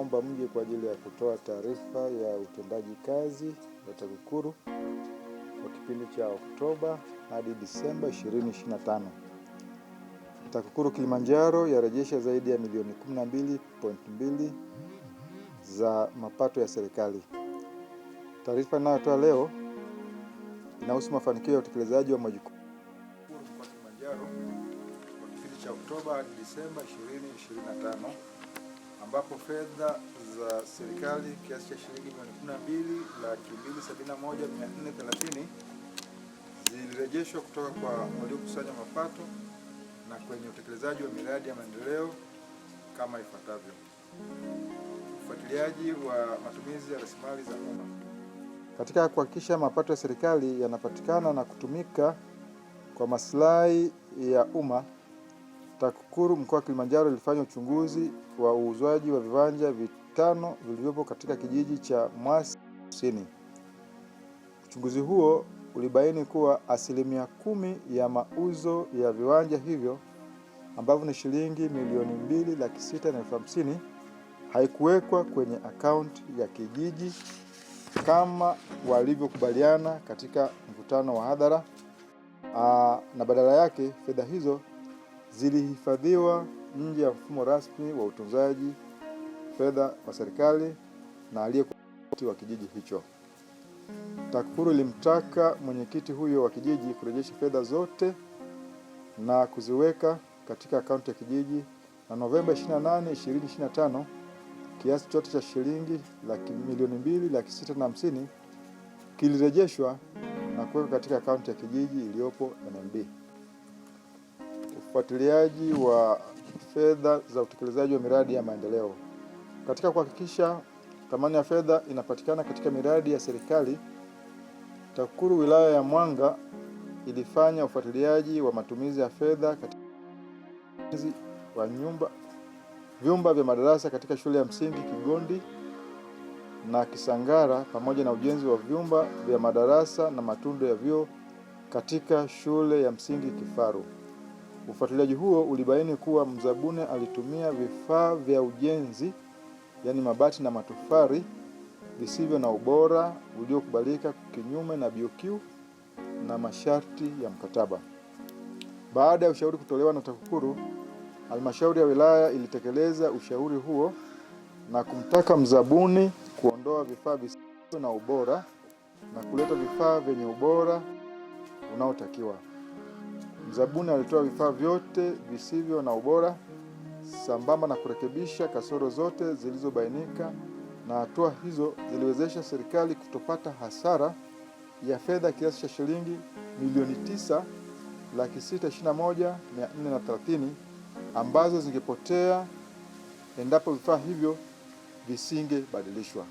naomba mje kwa ajili ya kutoa taarifa ya utendaji kazi wa TAKUKURU kwa kipindi cha Oktoba hadi Disemba 2025. TAKUKURU Kilimanjaro yarejesha zaidi ya milioni 12.2 za mapato ya serikali. Taarifa ninayotoa leo inahusu mafanikio ya utekelezaji wa majukumu mkoa Kilimanjaro kwa kipindi cha Oktoba hadi Disemba 2025, ambapo fedha za serikali kiasi cha shilingi milioni 12,271,430 zilirejeshwa kutoka kwa waliokusanya mapato na kwenye utekelezaji wa miradi ya maendeleo kama ifuatavyo. Ufuatiliaji wa matumizi ya rasilimali za umma. Katika kuhakikisha mapato ya serikali yanapatikana na kutumika kwa maslahi ya umma, TAKUKURU mkoa wa Kilimanjaro ilifanya uchunguzi wa uuzwaji wa viwanja vitano vilivyopo katika kijiji cha Mwasi Kusini. Uchunguzi huo ulibaini kuwa 10% ya mauzo ya viwanja hivyo ambavyo ni shilingi milioni 2,650,000 haikuwekwa kwenye akaunti ya kijiji kama walivyokubaliana katika mkutano wa hadhara, na badala yake fedha hizo zilihifadhiwa nje ya mfumo rasmi wa utunzaji fedha wa serikali na aliyekuwa wa kijiji hicho. TAKUKURU ilimtaka mwenyekiti huyo wa kijiji kurejesha fedha zote na kuziweka katika akaunti ya kijiji, na Novemba 28, 2025 kiasi chote cha shilingi milioni 2,650,000 kilirejeshwa na kuwekwa katika akaunti ya kijiji iliyopo NMB. Ufuatiliaji wa fedha za utekelezaji wa miradi ya maendeleo. Katika kuhakikisha thamani ya fedha inapatikana katika miradi ya serikali, TAKUKURU wilaya ya Mwanga ilifanya ufuatiliaji wa matumizi ya fedha katika wa vyumba vya madarasa katika shule ya msingi Kigondi na Kisangara, pamoja na ujenzi wa vyumba vya madarasa na matundu ya vyoo katika shule ya msingi Kifaru. Ufuatiliaji huo ulibaini kuwa mzabuni alitumia vifaa vya ujenzi, yani mabati na matofali, visivyo na ubora uliokubalika kinyume na BOQ na masharti ya mkataba. Baada ya ushauri kutolewa na TAKUKURU, halmashauri ya wilaya ilitekeleza ushauri huo na kumtaka mzabuni kuondoa vifaa visivyo na ubora na kuleta vifaa vyenye ubora unaotakiwa. Mzabuni alitoa vifaa vyote visivyo na ubora sambamba na kurekebisha kasoro zote zilizobainika, na hatua hizo ziliwezesha serikali kutopata hasara ya fedha kiasi cha shilingi milioni 9,621,430 ambazo zingepotea endapo vifaa hivyo visingebadilishwa.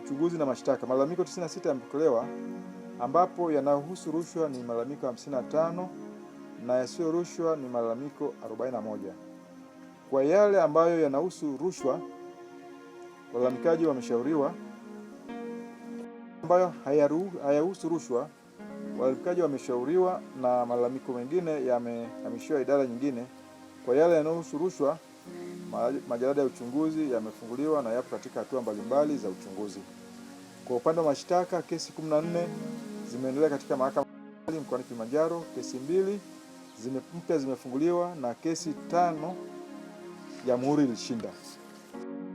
Uchunguzi na mashtaka. Malalamiko 96 yamepokelewa, ambapo yanayohusu rushwa ni malalamiko 55 na yasiyo rushwa ni malalamiko 41. Kwa yale ambayo yanahusu rushwa, walalamikaji wameshauriwa. Ambayo hayahusu rushwa, walalamikaji wameshauriwa na malalamiko mengine yamehamishiwa idara nyingine. Kwa yale yanayohusu rushwa, majalada ya uchunguzi yamefunguliwa na yapo katika hatua mbalimbali za uchunguzi. Kwa upande wa mashtaka, kesi 14 zimeendelea katika mahakama mkoani Kilimanjaro, kesi 2 mpya zimefunguliwa na kesi 5 jamhuri ilishinda.